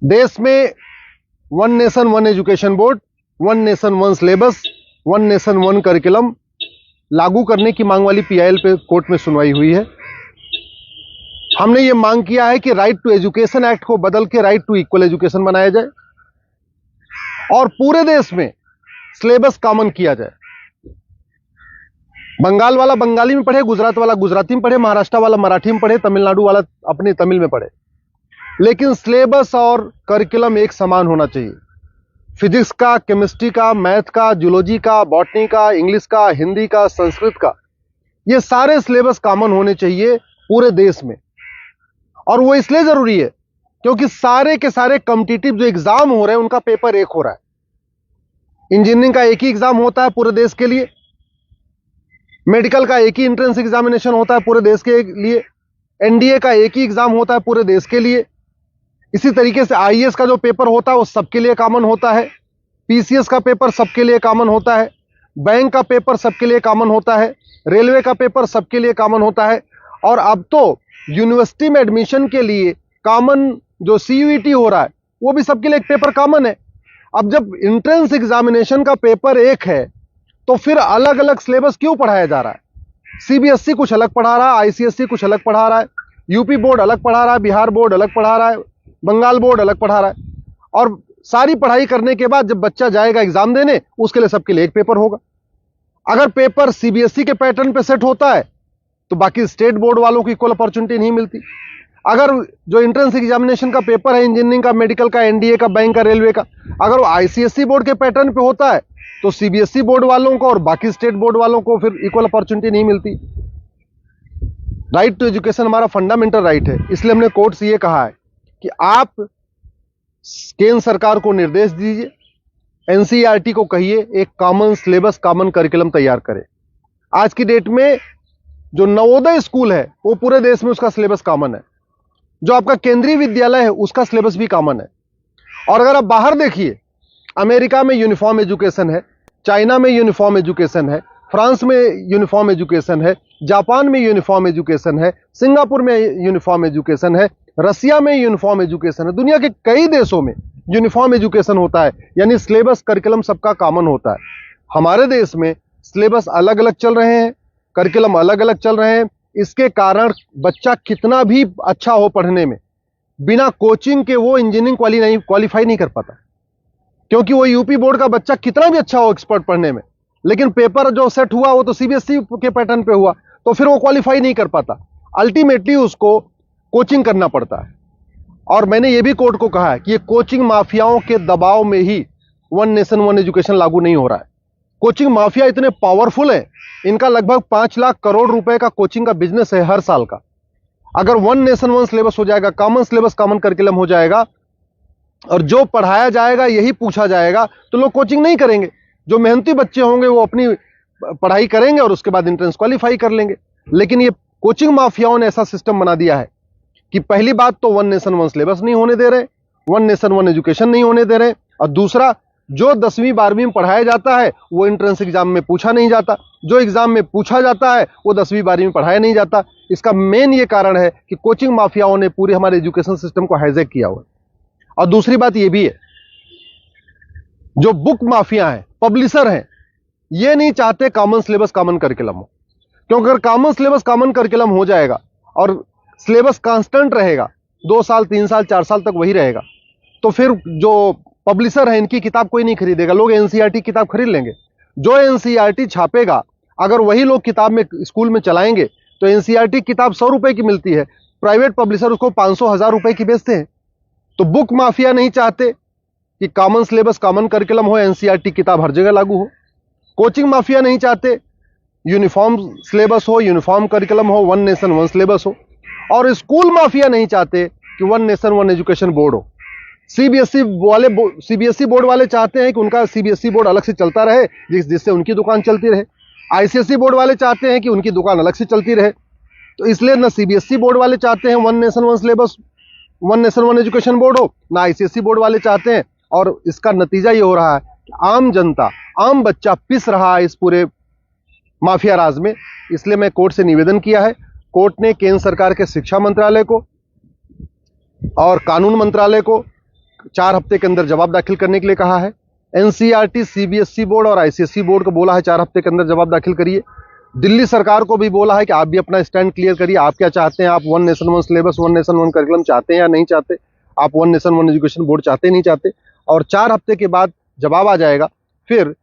देश में one nation one education board, one nation one syllabus, one nation one curriculum लागू करने की मांग वाली पीआईएल पे कोर्ट में सुनवाई हुई है। हमने ये मांग किया है कि राइट टू एजुकेशन एक्ट को बदल के राइट टू इक्वल एजुकेशन बनाया जाए और पूरे देश में सिलेबस कॉमन किया जाए। बंगाल वाला बंगाली में पढ़े, गुजरात वाला गुजराती में पढ़े, महाराष्ट्र वाला मराठी में पढ़े, तमिलनाडु वाला अपनी तमिल में पढ़े, लेकिन सिलेबस और करिकुलम एक समान होना चाहिए। फिजिक्स का, केमिस्ट्री का, मैथ का, जूलॉजी का, बॉटनी का, इंग्लिश का, हिंदी का, संस्कृत का, ये सारे सिलेबस कॉमन होने चाहिए पूरे देश में। और वो इसलिए जरूरी है क्योंकि सारे के सारे कॉम्पिटिटिव जो एग्जाम हो रहे हैं उनका पेपर एक हो रहा है। इंजीनियरिंग का एक ही एग्जाम होता है पूरे देश के लिए, मेडिकल का एक ही एंट्रेंस एग्जामिनेशन होता है पूरे देश के लिए, एनडीए का एक ही एग्जाम होता है पूरे देश के लिए। इसी तरीके से आईएएस का जो पेपर होता है वो सबके लिए कॉमन होता है, पीसीएस का पेपर सबके लिए कॉमन होता है, बैंक का पेपर सबके लिए कॉमन होता है, रेलवे का पेपर सबके लिए कॉमन होता है। और अब तो यूनिवर्सिटी में एडमिशन के लिए कॉमन जो सीयूईटी हो रहा है वो भी सबके लिए एक पेपर कॉमन है। अब जब एंट्रेंस एग्जामिनेशन का पेपर एक है तो फिर अलग अलग सिलेबस क्यों पढ़ाया जा रहा है? सीबीएसई कुछ अलग पढ़ा रहा है, आईसीएसई कुछ अलग पढ़ा रहा है, यूपी बोर्ड अलग पढ़ा रहा है, बिहार बोर्ड अलग पढ़ा रहा है, बंगाल बोर्ड अलग पढ़ा रहा है। और सारी पढ़ाई करने के बाद जब बच्चा जाएगा एग्जाम देने, उसके लिए सबके लिए एक पेपर होगा। अगर पेपर सीबीएसई के पैटर्न पे सेट होता है तो बाकी स्टेट बोर्ड वालों को इक्वल अपॉर्चुनिटी नहीं मिलती। अगर जो एंट्रेंस एग्जामिनेशन का पेपर है इंजीनियरिंग का, मेडिकल का, एनडीए का, बैंक का, रेलवे का, अगर वो आईसीएसई बोर्ड के पैटर्न पे होता है तो सीबीएसई बोर्ड वालों को और बाकी स्टेट बोर्ड वालों को फिर इक्वल अपॉर्चुनिटी नहीं मिलती। राइट टू एजुकेशन हमारा फंडामेंटल राइट है, इसलिए हमने कोर्ट से ये कहा है कि आप केंद्र सरकार को निर्देश दीजिए, एनसीईआरटी को कहिए एक कॉमन सिलेबस, कॉमन करिकुलम तैयार करे। आज की डेट में जो नवोदय स्कूल है वो पूरे देश में उसका सिलेबस कॉमन है, जो आपका केंद्रीय विद्यालय है उसका सिलेबस भी कॉमन है। और अगर आप बाहर देखिए, अमेरिका में यूनिफॉर्म एजुकेशन है, चाइना में यूनिफॉर्म एजुकेशन है, फ्रांस में यूनिफॉर्म एजुकेशन है, जापान में यूनिफॉर्म एजुकेशन है, सिंगापुर में यूनिफॉर्म एजुकेशन है, रसिया में यूनिफॉर्म एजुकेशन है, दुनिया के कई देशों में यूनिफॉर्म एजुकेशन होता है, यानी सिलेबस करिकुलम सबका कॉमन होता है। हमारे देश में सिलेबस अलग अलग चल रहे हैं, करिकुलम अलग अलग चल रहे हैं। इसके कारण बच्चा कितना भी अच्छा हो पढ़ने में, बिना कोचिंग के वो इंजीनियरिंग क्वालिफाई नहीं कर पाता, क्योंकि वो यूपी बोर्ड का बच्चा कितना भी अच्छा हो एक्सपर्ट पढ़ने में, लेकिन पेपर जो सेट हुआ वो तो सीबीएसई के पैटर्न पे हुआ, तो फिर वो क्वालिफाई नहीं कर पाता। अल्टीमेटली उसको कोचिंग करना पड़ता है। और मैंने ये भी कोर्ट को कहा है कि ये कोचिंग माफियाओं के दबाव में ही वन नेशन वन एजुकेशन लागू नहीं हो रहा है। कोचिंग माफिया इतने पावरफुल है, इनका लगभग 5 लाख करोड़ रुपए का कोचिंग का बिजनेस है हर साल का। अगर वन नेशन वन सिलेबस हो जाएगा, कॉमन सिलेबस, कॉमन करिकुलम हो जाएगा और जो पढ़ाया जाएगा यही पूछा जाएगा, तो लोग कोचिंग नहीं करेंगे। जो मेहनती बच्चे होंगे वो अपनी पढ़ाई करेंगे और उसके बाद एंट्रेंस क्वालिफाई कर लेंगे। लेकिन ये कोचिंग माफियाओं ने ऐसा सिस्टम बना दिया है कि पहली बात तो वन नेशन वन सिलेबस नहीं होने दे रहे, वन नेशन वन एजुकेशन नहीं होने दे रहे, और दूसरा जो 10वीं 12वीं में पढ़ाया जाता है वो एंट्रेंस एग्जाम में पूछा नहीं जाता, जो एग्जाम में पूछा जाता है वो 10वीं 12वीं में पढ़ाया नहीं जाता। इसका मेन ये कारण है कि कोचिंग माफियाओं ने पूरे हमारे एजुकेशन सिस्टम को हाईजैक किया हुआ है। और दूसरी बात ये भी है, जो बुक माफिया हैं, पब्लिशर हैं, ये नहीं चाहते कॉमन सिलेबस कॉमन करिकुलम हो, क्योंकि अगर कॉमन सिलेबस कॉमन करिकुलम हो जाएगा और सिलेबस कांस्टेंट रहेगा, 2 साल 3 साल 4 साल तक वही रहेगा, तो फिर जो पब्लिशर है इनकी किताब कोई नहीं खरीदेगा, लोग एनसीईआरटी किताब खरीद लेंगे। जो एनसीईआरटी छापेगा अगर वही लोग किताब में स्कूल में चलाएंगे तो एनसीईआरटी किताब 100 रुपए की मिलती है, प्राइवेट पब्लिशर उसको 500-1000 रुपए की बेचते हैं। तो बुक माफिया नहीं चाहते कि कॉमन सिलेबस कॉमन करिकुलम हो, एनसीईआरटी किताब हर जगह लागू हो। कोचिंग माफिया नहीं चाहते यूनिफॉर्म सिलेबस हो, यूनिफॉर्म करिकुलम हो, वन नेशन वन सिलेबस हो। और स्कूल माफिया नहीं चाहते कि one nation one education board हो। सीबीएसई बोर्ड वाले चाहते हैं कि उनका सीबीएसई बोर्ड अलग से चलता रहे, जिससे उनकी दुकान चलती रहे। आईसीएसई बोर्ड वाले चाहते हैं कि उनकी दुकान अलग से चलती रहे। तो इसलिए ना सीबीएसई बोर्ड वाले चाहते हैं one nation one syllabus, one nation one education board हो, ना आईसीएसई बोर्ड वाले चाहते हैं। और इसका नतीजा ये हो रहा है कि आम जनता, आम बच्चा पिस रहा है इस पूरे माफिया राज में। इसलिए मैं कोर्ट से निवेदन किया है। कोर्ट ने केंद्र सरकार के शिक्षा मंत्रालय को और कानून मंत्रालय को 4 हफ्ते के अंदर जवाब दाखिल करने के लिए कहा है। एनसीईआरटी, सीबीएसई बोर्ड और आईसीएसई बोर्ड को बोला है 4 हफ्ते के अंदर जवाब दाखिल करिए। दिल्ली सरकार को भी बोला है कि आप भी अपना स्टैंड क्लियर करिए, आप क्या चाहते हैं, आप one nation one syllabus, one nation one curriculum चाहते हैं या नहीं चाहते, आप one nation one education board चाहते नहीं चाहते। और 4 हफ्ते के बाद जवाब आ जाएगा, फिर